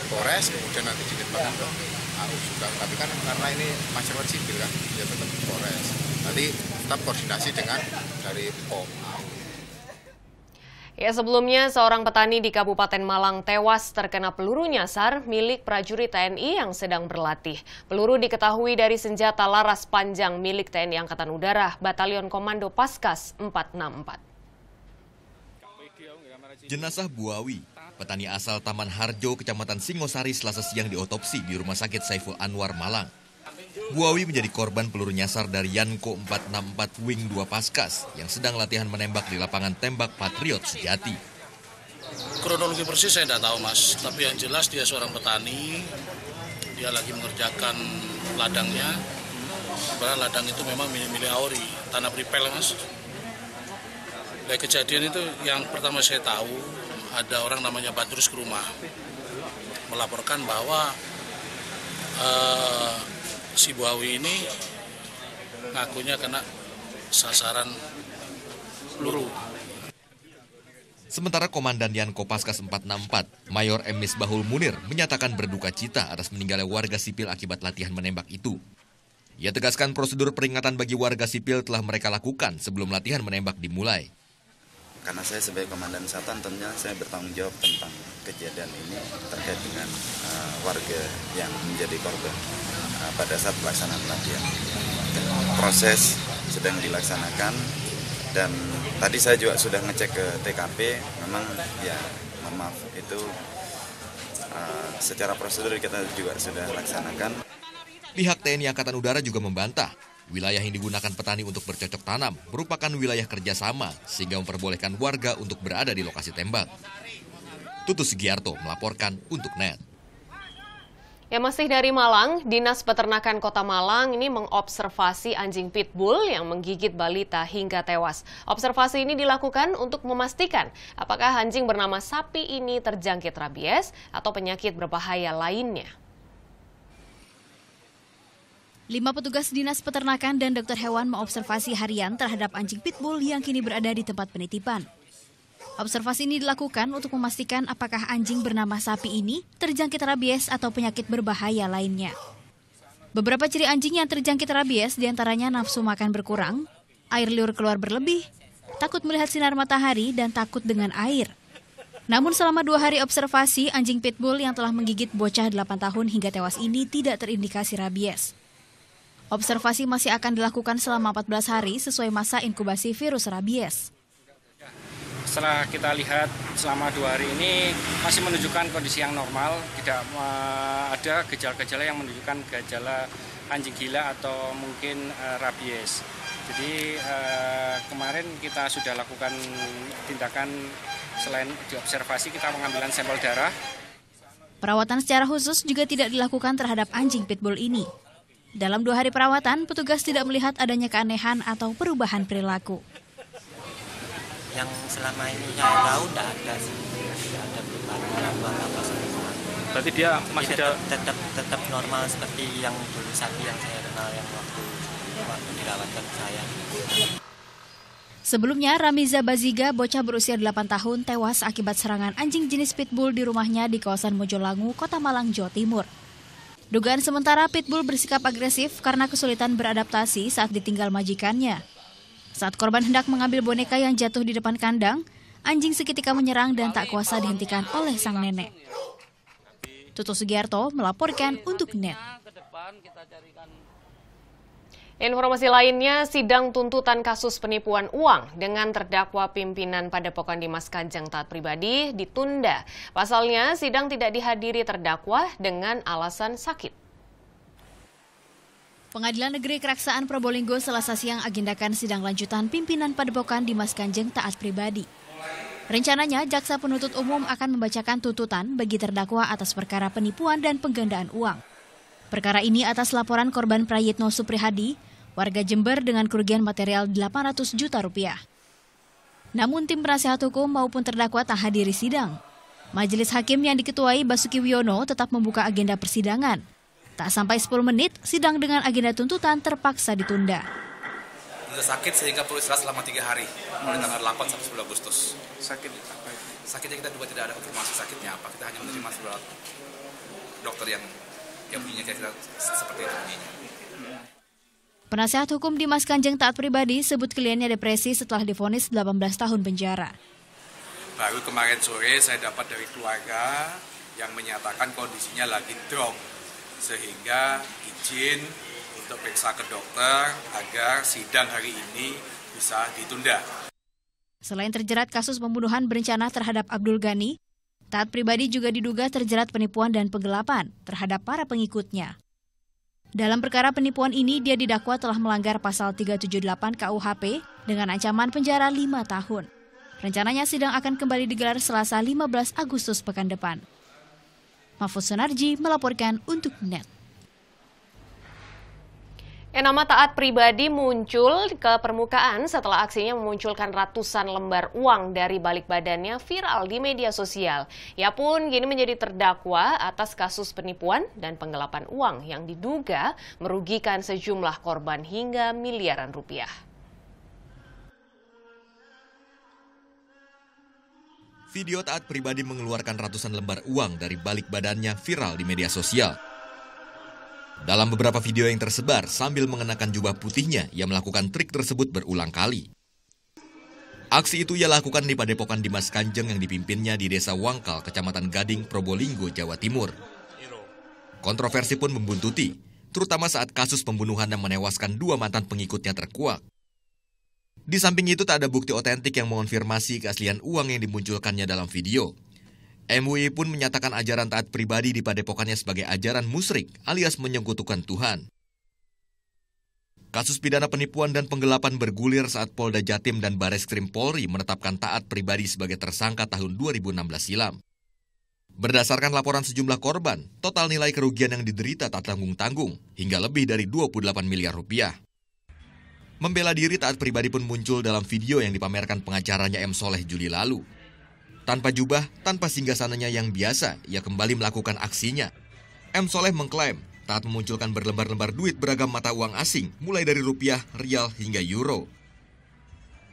Polres kemudian nanti dilimpahkan ke AU juga, tapi kan karena ini masyarakat sipil kan, ya tetap Polres. Nanti tetap koordinasi dengan dari POM. Ya, sebelumnya seorang petani di Kabupaten Malang tewas terkena peluru nyasar milik prajurit TNI yang sedang berlatih. Peluru diketahui dari senjata laras panjang milik TNI Angkatan Udara, Batalion Komando Paskas 464. Jenazah Buawi, petani asal Taman Harjo, Kecamatan Singosari, Selasa siang diotopsi di Rumah Sakit Saiful Anwar, Malang. Buawi menjadi korban peluru nyasar dari Yanko 464 Wing 2 Paskas yang sedang latihan menembak di lapangan tembak Patriot Sejati. Kronologi persis saya tidak tahu Mas, tapi yang jelas dia seorang petani, dia lagi mengerjakan ladangnya. Padahal ladang itu memang milik Auri, tanah pripel Mas. Dari kejadian itu yang pertama saya tahu, ada orang namanya Badrus ke rumah, melaporkan bahwa si Buawi ini ngakunya kena sasaran peluru. Sementara Komandan Yanko Paskas 464, Mayor M. Misbahul Munir, menyatakan berduka cita atas meninggalnya warga sipil akibat latihan menembak itu. Ia tegaskan prosedur peringatan bagi warga sipil telah mereka lakukan sebelum latihan menembak dimulai. Karena saya sebagai Komandan Satan tentunya saya bertanggung jawab tentang kejadian ini terkait dengan warga yang menjadi korban pada saat pelaksanaan latihan. Proses sedang dilaksanakan dan tadi saya juga sudah ngecek ke TKP, memang ya mohon maaf itu secara prosedur kita juga sudah laksanakan. Pihak TNI Angkatan Udara juga membantah wilayah yang digunakan petani untuk bercocok tanam merupakan wilayah kerjasama sehingga memperbolehkan warga untuk berada di lokasi tembak. Tutus Sugiarto melaporkan untuk NET. Ya, masih dari Malang, Dinas Peternakan Kota Malang ini mengobservasi anjing pitbull yang menggigit balita hingga tewas. Observasi ini dilakukan untuk memastikan apakah anjing bernama Sapi ini terjangkit rabies atau penyakit berbahaya lainnya. 5 petugas Dinas Peternakan dan dokter hewan mengobservasi harian terhadap anjing pitbull yang kini berada di tempat penitipan. Observasi ini dilakukan untuk memastikan apakah anjing bernama Sapi ini terjangkit rabies atau penyakit berbahaya lainnya. Beberapa ciri anjing yang terjangkit rabies diantaranya nafsu makan berkurang, air liur keluar berlebih, takut melihat sinar matahari, dan takut dengan air. Namun selama 2 hari observasi, anjing pitbull yang telah menggigit bocah 8 tahun hingga tewas ini tidak terindikasi rabies. Observasi masih akan dilakukan selama 14 hari sesuai masa inkubasi virus rabies. Setelah kita lihat selama 2 hari ini masih menunjukkan kondisi yang normal, tidak ada gejala-gejala yang menunjukkan gejala anjing gila atau mungkin rabies. Jadi kemarin kita sudah lakukan tindakan selain diobservasi, kita pengambilan sampel darah. Perawatan secara khusus juga tidak dilakukan terhadap anjing pitbull ini. Dalam 2 hari perawatan, petugas tidak melihat adanya keanehan atau perubahan perilaku. Yang selama ini saya tahu tidak ada sih, tidak ada perubahan apa semua. Berarti dia masih tetap normal seperti yang dulu sapi yang saya kenal yang waktu dirawatkan saya. Sebelumnya, Ramiza Baziga, bocah berusia 8 tahun, tewas akibat serangan anjing jenis pitbull di rumahnya di kawasan Mojolangu, Kota Malang, Jawa Timur. Dugaan sementara pitbull bersikap agresif karena kesulitan beradaptasi saat ditinggal majikannya. Saat korban hendak mengambil boneka yang jatuh di depan kandang, anjing seketika menyerang dan tak kuasa dihentikan oleh sang nenek. Tutus Sugiarto melaporkan untuk NET. Informasi lainnya, sidang tuntutan kasus penipuan uang dengan terdakwa pimpinan Padepokan Dimas Kanjeng Taat Pribadi ditunda. Pasalnya, sidang tidak dihadiri terdakwa dengan alasan sakit. Pengadilan Negeri Keraksaan Probolinggo Selasa siang agendakan sidang lanjutan pimpinan Padepokan Dimas Kanjeng Taat Pribadi. Rencananya, jaksa penuntut umum akan membacakan tuntutan bagi terdakwa atas perkara penipuan dan penggandaan uang. Perkara ini atas laporan korban Prayitno Suprihadi, warga Jember dengan kerugian material 800 juta rupiah. Namun tim penasihat hukum maupun terdakwa tak hadiri sidang. Majelis hakim yang diketuai Basuki Wiono tetap membuka agenda persidangan. Tak sampai 10 menit, sidang dengan agenda tuntutan terpaksa ditunda. Sudah sakit sehingga perlu istirahat selama 3 hari, mulai tanggal 8 sampai 10 Agustus. Sakit? Sakitnya kita juga tidak ada konfirmasi sakitnya apa, kita hanya menerima surat dokter yang bunyinya kira-kira seperti itu bunyinya. Penasihat hukum Dimas Kanjeng Taat Pribadi sebut kliennya depresi setelah divonis 18 tahun penjara. Baru kemarin sore saya dapat dari keluarga yang menyatakan kondisinya lagi drop, sehingga izin untuk periksa ke dokter agar sidang hari ini bisa ditunda. Selain terjerat kasus pembunuhan berencana terhadap Abdul Ghani, Taat Pribadi juga diduga terjerat penipuan dan penggelapan terhadap para pengikutnya. Dalam perkara penipuan ini, dia didakwa telah melanggar pasal 378 KUHP dengan ancaman penjara 5 tahun. Rencananya sidang akan kembali digelar Selasa 15 Agustus pekan depan. Mahfud Sunarji melaporkan untuk NET. Nama Taat Pribadi muncul ke permukaan setelah aksinya memunculkan ratusan lembar uang dari balik badannya viral di media sosial. Ia pun kini menjadi terdakwa atas kasus penipuan dan penggelapan uang yang diduga merugikan sejumlah korban hingga miliaran rupiah. Video Taat Pribadi mengeluarkan ratusan lembar uang dari balik badannya viral di media sosial. Dalam beberapa video yang tersebar, sambil mengenakan jubah putihnya, ia melakukan trik tersebut berulang kali. Aksi itu ia lakukan di Padepokan Dimas Kanjeng yang dipimpinnya di Desa Wangkal, Kecamatan Gading, Probolinggo, Jawa Timur. Kontroversi pun membuntuti, terutama saat kasus pembunuhan yang menewaskan 2 mantan pengikutnya terkuak. Di samping itu tak ada bukti otentik yang mengonfirmasi keaslian uang yang dimunculkannya dalam video. MUI pun menyatakan ajaran Taat Pribadi di padepokannya sebagai ajaran musyrik alias menyekutukan Tuhan. Kasus pidana penipuan dan penggelapan bergulir saat Polda Jatim dan Bareskrim Polri menetapkan Taat Pribadi sebagai tersangka tahun 2016 silam. Berdasarkan laporan sejumlah korban, total nilai kerugian yang diderita tak tanggung-tanggung hingga lebih dari 28 miliar rupiah. Membela diri, Taat Pribadi pun muncul dalam video yang dipamerkan pengacaranya M. Soleh Juli lalu. Tanpa jubah, tanpa singgasananya yang biasa, ia kembali melakukan aksinya. M. Soleh mengklaim Taat memunculkan berlembar-lembar duit beragam mata uang asing, mulai dari rupiah, rial, hingga euro.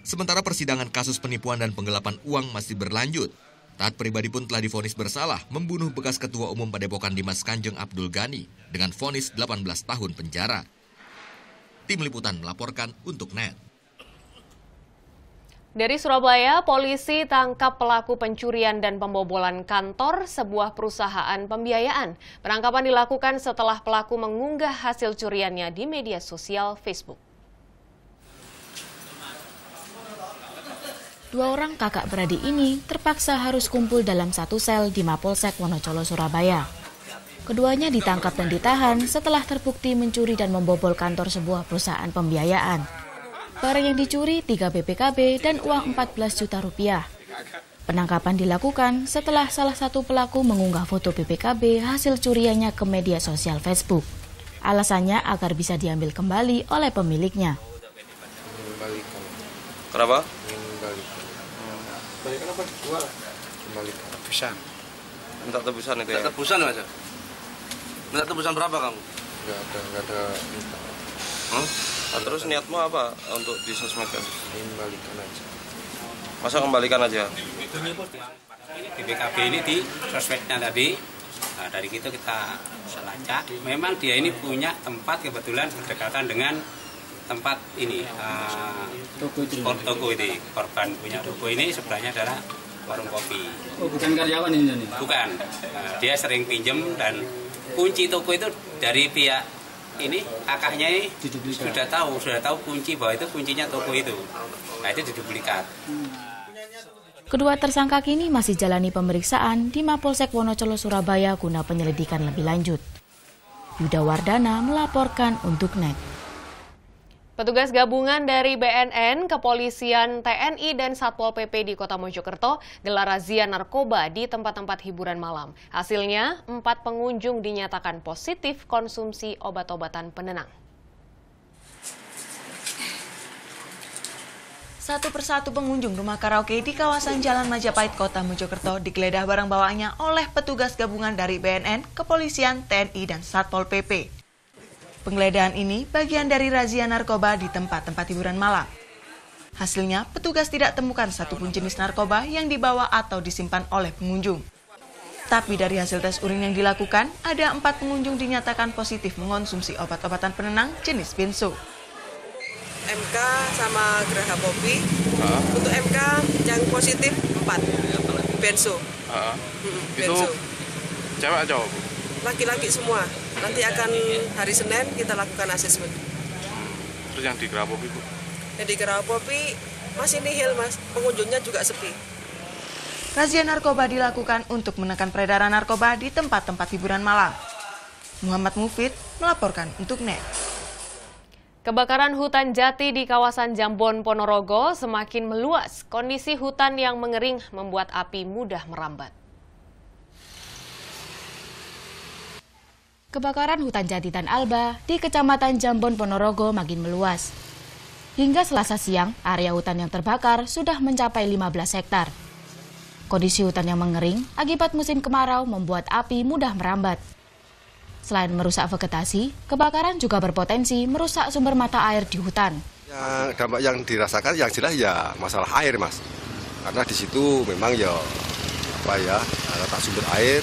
Sementara persidangan kasus penipuan dan penggelapan uang masih berlanjut, Taat Pribadi pun telah divonis bersalah membunuh bekas Ketua Umum Padepokan Dimas Kanjeng Abdul Ghani dengan vonis 18 tahun penjara. Tim Liputan melaporkan untuk NET. Dari Surabaya, polisi tangkap pelaku pencurian dan pembobolan kantor sebuah perusahaan pembiayaan. Penangkapan dilakukan setelah pelaku mengunggah hasil curiannya di media sosial Facebook. 2 orang kakak beradik ini terpaksa harus kumpul dalam satu sel di Mapolsek Wonocolo, Surabaya. Keduanya ditangkap dan ditahan setelah terbukti mencuri dan membobol kantor sebuah perusahaan pembiayaan. Barang yang dicuri 3 BPKB dan uang 14 juta rupiah. Penangkapan dilakukan setelah salah satu pelaku mengunggah foto BPKB hasil curiannya ke media sosial Facebook. Alasannya agar bisa diambil kembali oleh pemiliknya. Kenapa? Balikan apa dijual? Kembalikan tebusan. Minta tebusan itu ya? Minta tebusan Mas. Minta tebusan berapa kamu? Enggak ada minta. Terus niatmu apa untuk disosmedkan? Kembalikan aja. Masa kembalikan aja? BPKB ini di sosmednya tadi, nah, dari itu kita selacak. Memang dia ini punya tempat kebetulan berdekatan dengan tempat ini, toko ini. Korban punya toko ini sebelahnya adalah warung kopi. Oh, bukan karyawan ini? Bukan. Nah, dia sering pinjem dan kunci toko itu dari pihak ini kakaknya ini sudah tahu kunci bahwa itu kuncinya toko itu. Nah, itu diduplikat. Kedua tersangka kini masih jalani pemeriksaan di Mapolsek Wonocolo, Surabaya guna penyelidikan lebih lanjut. Yuda Wardana melaporkan untuk NET. Petugas gabungan dari BNN, Kepolisian, TNI, dan Satpol PP di Kota Mojokerto gelar razia narkoba di tempat-tempat hiburan malam. Hasilnya, 4 pengunjung dinyatakan positif konsumsi obat-obatan penenang. Satu persatu pengunjung rumah karaoke di kawasan Jalan Majapahit, Kota Mojokerto digeledah barang bawaannya oleh petugas gabungan dari BNN, Kepolisian, TNI, dan Satpol PP. Penggeledahan ini bagian dari razia narkoba di tempat-tempat hiburan malam. Hasilnya, petugas tidak temukan satupun jenis narkoba yang dibawa atau disimpan oleh pengunjung. Tapi dari hasil tes urin yang dilakukan, ada 4 pengunjung dinyatakan positif mengonsumsi obat-obatan penenang jenis benzo. MK sama Geraha Popi. Untuk MK yang positif 4. Benzo. Itu cewek atau cowok? Laki-laki semua. Nanti akan hari Senin kita lakukan asesmen. Terus yang di Geraha Popi, Bu? Yang di Geraha Popi masih nihil, Mas. Pengunjungnya juga sepi. Razia narkoba dilakukan untuk menekan peredaran narkoba di tempat-tempat hiburan malam. Muhammad Mufid melaporkan untuk NET. Kebakaran hutan jati di kawasan Jambon, Ponorogo semakin meluas. Kondisi hutan yang mengering membuat api mudah merambat. Kebakaran hutan jati dan alba di Kecamatan Jambon, Ponorogo makin meluas. Hingga Selasa siang, area hutan yang terbakar sudah mencapai 15 hektar. Kondisi hutan yang mengering akibat musim kemarau membuat api mudah merambat. Selain merusak vegetasi, kebakaran juga berpotensi merusak sumber mata air di hutan. Yang dampak yang dirasakan yang jelas ya masalah air, Mas. Karena di situ memang letak sumber air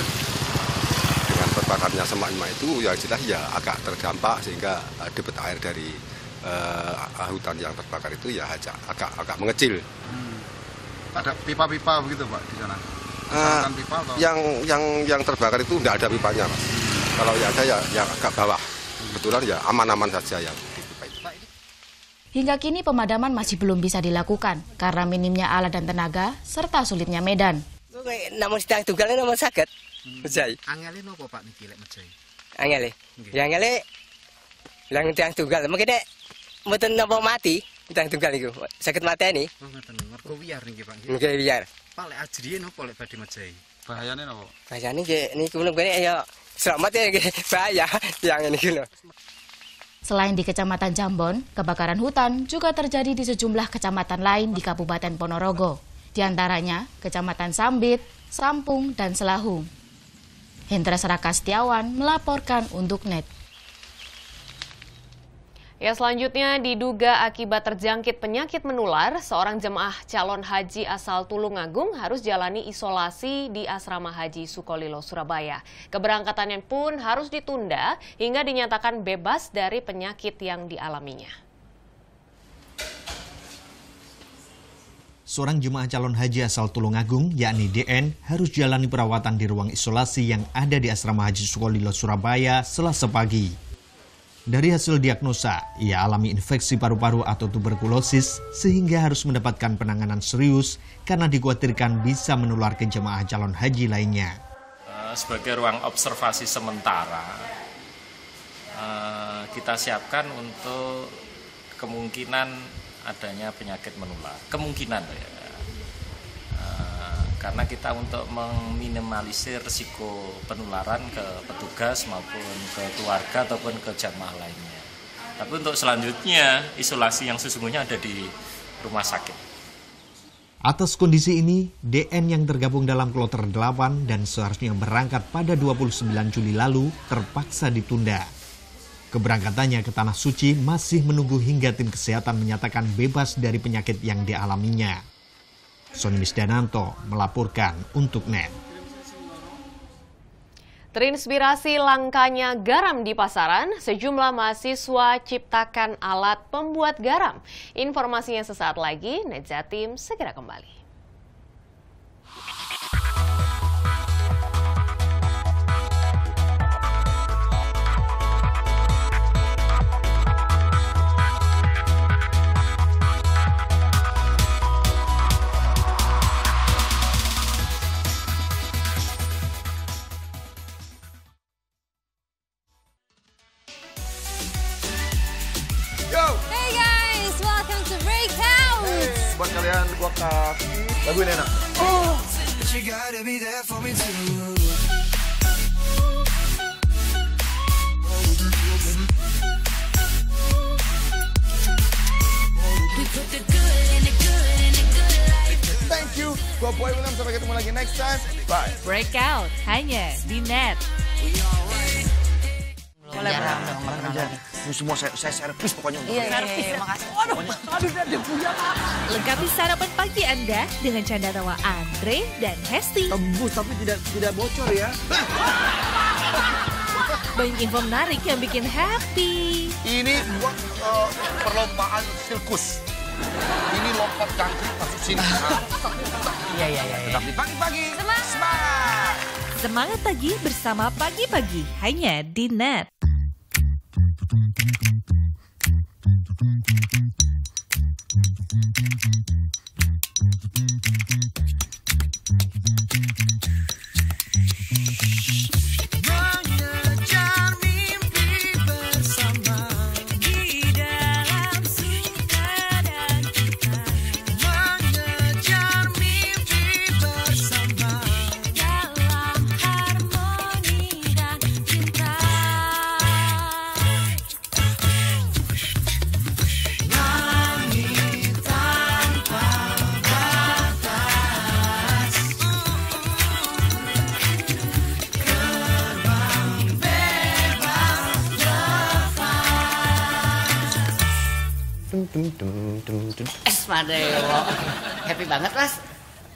dengan terbakarnya semak-semak itu yang jelas ya agak terdampak sehingga debit air dari hutan yang terbakar itu ya agak mengecil. Ada pipa-pipa begitu, Pak, di sana? Pipa atau? Yang terbakar itu tidak ada pipanya, Mas. Kalau yang ada ya agak bawah. Kebetulan ya aman-aman saja yang di pipa itu. Hingga kini pemadaman masih belum bisa dilakukan karena minimnya alat dan tenaga serta sulitnya medan. Namun sedang tunggalnya namun sakit. Mejai. Angele nopo Pak niki lek mejai? Angele. Ya angele lang sedang tunggal. Mungkin mboten napa mati sedang tunggal iku. Sakit mateni. Oh ngoten. Mergo wiyar niki Pak. Nggih wiyar. Pak lek ajriye nopo lek badhe mejai? Bahayane nopo? Bahayane niku ngene ya selamat ya bahaya yang ini lho. Selain di Kecamatan Jambon, kebakaran hutan juga terjadi di sejumlah kecamatan lain di Kabupaten Ponorogo. Di antaranya Kecamatan Sambit, Sampung, dan Selahu. Hendra Seraka Setiawan melaporkan untuk NET. Ya, selanjutnya diduga akibat terjangkit penyakit menular, seorang jemaah calon haji asal Tulungagung harus jalani isolasi di Asrama Haji Sukolilo, Surabaya. Keberangkatannya pun harus ditunda hingga dinyatakan bebas dari penyakit yang dialaminya. Seorang jemaah calon haji asal Tulungagung, yakni DN, harus jalani perawatan di ruang isolasi yang ada di Asrama Haji Sukolilo, Surabaya, Selasa pagi. Dari hasil diagnosa, ia alami infeksi paru-paru atau tuberkulosis sehingga harus mendapatkan penanganan serius karena dikhawatirkan bisa menular ke jemaah calon haji lainnya. Sebagai ruang observasi sementara, kita siapkan untuk kemungkinan adanya penyakit menular. Kemungkinan ya. Karena kita untuk meminimalisir risiko penularan ke petugas maupun ke keluarga ataupun ke jamaah lainnya. Tapi untuk selanjutnya isolasi yang sesungguhnya ada di rumah sakit. Atas kondisi ini, DN yang tergabung dalam kloter 8 dan seharusnya berangkat pada 29 Juli lalu terpaksa ditunda. Keberangkatannya ke Tanah Suci masih menunggu hingga tim kesehatan menyatakan bebas dari penyakit yang dialaminya. Sony Misdananto melaporkan untuk NET. Terinspirasi langkanya garam di pasaran, sejumlah mahasiswa ciptakan alat pembuat garam. Informasinya sesaat lagi, NET Jatim segera kembali. Buat kalian gua kasih lagu ini enak. Oh. Thank you. Gua Boy William, sampai ketemu lagi next time. Bye. Breakout hanya di NET. Boleh semua saya servis pokoknya. Iya, makasih. Aduh, dia punya. Lengkapi sarapan pagi Anda dengan canda tawa Andre dan Hesti. Tembus tapi tidak bocor ya. Banyak info menarik yang bikin happy. Ini buat perlombaan sirkus. Ini lompat jangkrik masuk sini. Iya. Tetap di pagi-pagi. Semangat. Semangat pagi bersama Pagi-Pagi hanya di NET. Mengejar mimpi. Madeo. Happy banget, Mas.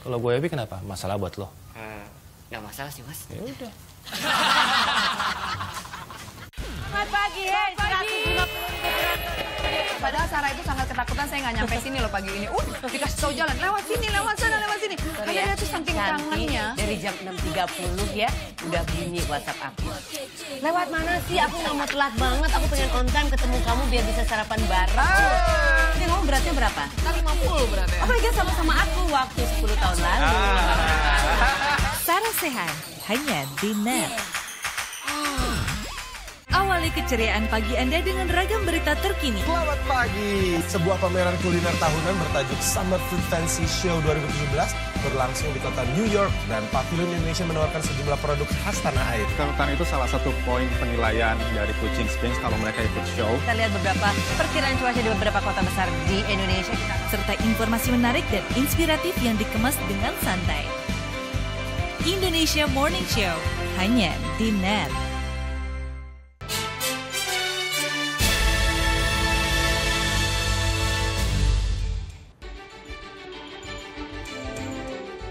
Kalau gue happy kenapa? Masalah buat lo? Nggak masalah sih, Mas. Ya udah. Selamat pagi, Padahal Sarah itu sangat ketakutan saya nggak nyampe sini loh pagi ini. Dikasih tahu jalan, lewat sini, lewat sana, lewat sini. Karena dia tuh saking kangennya. Dari jam 6.30 ya, udah bunyi WhatsApp aku. Lewat mana sih? Aku nggak mau telat banget. Aku pengen on time ketemu kamu biar bisa sarapan bareng. Ini kamu beratnya berapa? 50 beratnya. Oh my God, sama-sama aku waktu 10 tahun lalu. Sarah Sehan, hanya di Net. Awali keceriaan pagi Anda dengan ragam berita terkini. Selamat pagi. Sebuah pameran kuliner tahunan bertajuk Summer Food Fancy Show 2017 berlangsung di kota New York dan Pavilion Indonesia menawarkan sejumlah produk khas tanah air. Karena itu salah satu poin penilaian dari Kucing Springs kalau mereka ikut show. Kita lihat beberapa perkiraan cuaca di beberapa kota besar di Indonesia. Serta informasi menarik dan inspiratif yang dikemas dengan santai. Indonesia Morning Show, hanya di Net.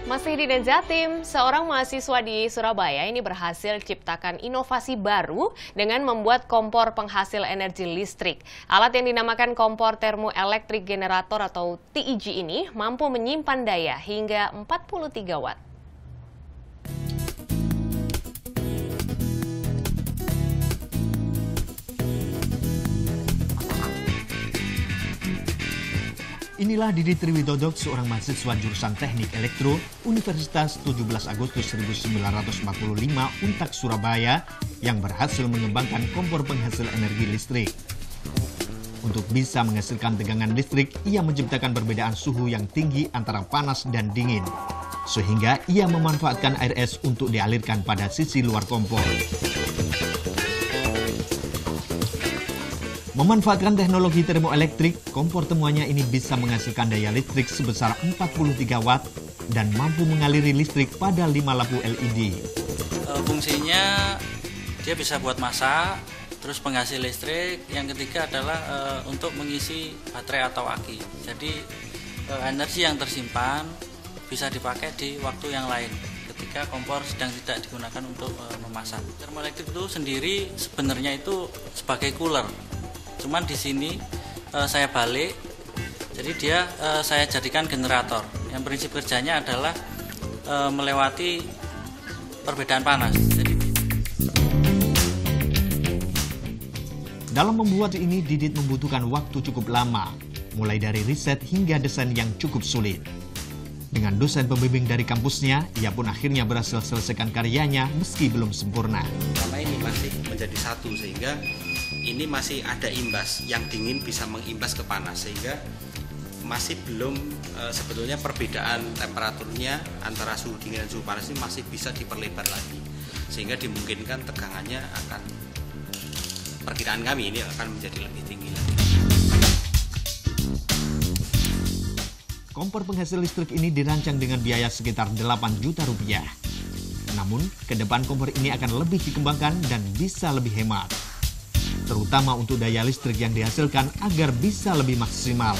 Masih di Net Jatim, seorang mahasiswa di Surabaya ini berhasil ciptakan inovasi baru dengan membuat kompor penghasil energi listrik. Alat yang dinamakan kompor termoelektrik generator atau TEG ini mampu menyimpan daya hingga 43 watt. Inilah Didi Triwidodo, seorang mahasiswa jurusan Teknik Elektro Universitas 17 Agustus 1945 Untak Surabaya yang berhasil mengembangkan kompor penghasil energi listrik. Untuk bisa menghasilkan tegangan listrik, ia menciptakan perbedaan suhu yang tinggi antara panas dan dingin, sehingga ia memanfaatkan air es untuk dialirkan pada sisi luar kompor. Memanfaatkan teknologi termoelektrik, kompor temuannya ini bisa menghasilkan daya listrik sebesar 43 watt dan mampu mengaliri listrik pada 5 lampu LED. Fungsinya dia bisa buat masak, terus penghasil listrik. Yang ketiga adalah untuk mengisi baterai atau aki. Jadi energi yang tersimpan bisa dipakai di waktu yang lain ketika kompor sedang tidak digunakan untuk memasak. Termoelektrik itu sendiri sebenarnya itu sebagai cooler. Cuman di sini saya balik, jadi dia saya jadikan generator. Yang prinsip kerjanya adalah melewati perbedaan panas. Dalam membuat ini, Didit membutuhkan waktu cukup lama, mulai dari riset hingga desain yang cukup sulit. Dengan dosen pembimbing dari kampusnya, ia pun akhirnya berhasil selesaikan karyanya meski belum sempurna. Karena ini masih menjadi satu, sehingga ini masih ada imbas, yang dingin bisa mengimbas ke panas, sehingga masih belum sebetulnya perbedaan temperaturnya antara suhu dingin dan suhu panas ini masih bisa diperlebar lagi, sehingga dimungkinkan tegangannya akan, perkiraan kami ini akan menjadi lebih tinggi lagi. Kompor penghasil listrik ini dirancang dengan biaya sekitar 8 juta rupiah. Namun, ke depan kompor ini akan lebih dikembangkan dan bisa lebih hemat, terutama untuk daya listrik yang dihasilkan agar bisa lebih maksimal.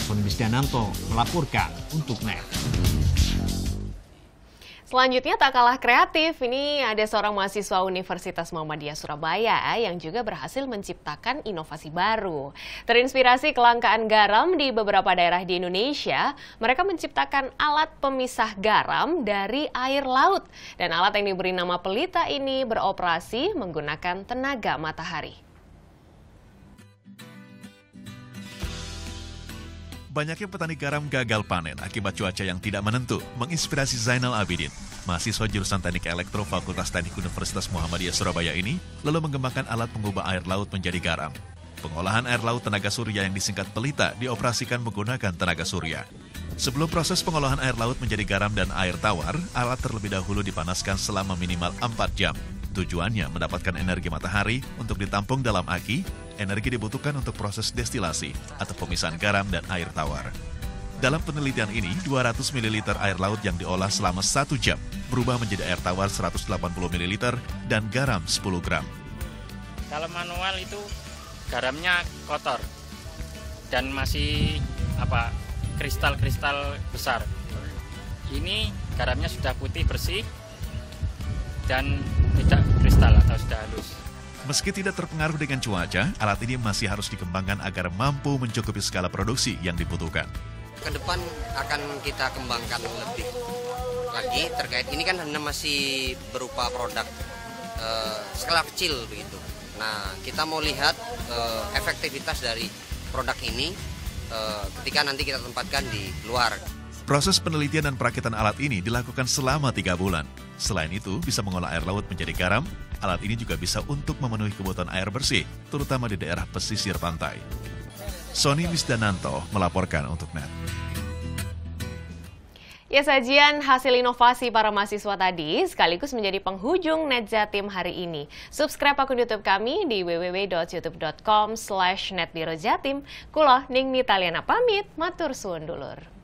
Sony Bisdananto melaporkan untuk Net. Selanjutnya tak kalah kreatif, ini ada seorang mahasiswa Universitas Muhammadiyah Surabaya yang juga berhasil menciptakan inovasi baru. Terinspirasi kelangkaan garam di beberapa daerah di Indonesia, mereka menciptakan alat pemisah garam dari air laut. Dan alat yang diberi nama Pelita ini beroperasi menggunakan tenaga matahari. Banyaknya petani garam gagal panen akibat cuaca yang tidak menentu menginspirasi Zainal Abidin, mahasiswa jurusan Teknik Elektro Fakultas Teknik Universitas Muhammadiyah Surabaya ini, lalu mengembangkan alat pengubah air laut menjadi garam. Pengolahan air laut tenaga surya yang disingkat Pelita dioperasikan menggunakan tenaga surya. Sebelum proses pengolahan air laut menjadi garam dan air tawar, alat terlebih dahulu dipanaskan selama minimal 4 jam. Tujuannya mendapatkan energi matahari untuk ditampung dalam aki. Energi dibutuhkan untuk proses destilasi atau pemisahan garam dan air tawar. Dalam penelitian ini, 200 ml air laut yang diolah selama 1 jam berubah menjadi air tawar 180 ml dan garam 10 gram. Kalau manual itu garamnya kotor. dan masih kristal-kristal besar. Ini garamnya sudah putih bersih dan tidak kristal atau sudah halus. Meski tidak terpengaruh dengan cuaca, alat ini masih harus dikembangkan agar mampu mencukupi skala produksi yang dibutuhkan. Ke depan akan kita kembangkan lebih lagi terkait ini kan masih berupa produk skala kecil begitu. Nah, kita mau lihat efektivitas dari produk ini ketika nanti kita tempatkan di luar. Proses penelitian dan perakitan alat ini dilakukan selama 3 bulan. Selain itu, bisa mengolah air laut menjadi garam. Alat ini juga bisa untuk memenuhi kebutuhan air bersih, terutama di daerah pesisir pantai. Sony Wisdananto melaporkan untuk NET. Ya, sajian hasil inovasi para mahasiswa tadi sekaligus menjadi penghujung NET Jatim hari ini. Subscribe akun YouTube kami di www.youtube.com/netbirojatim. Kulo Ning Nitaliana pamit, matur suwun dulur.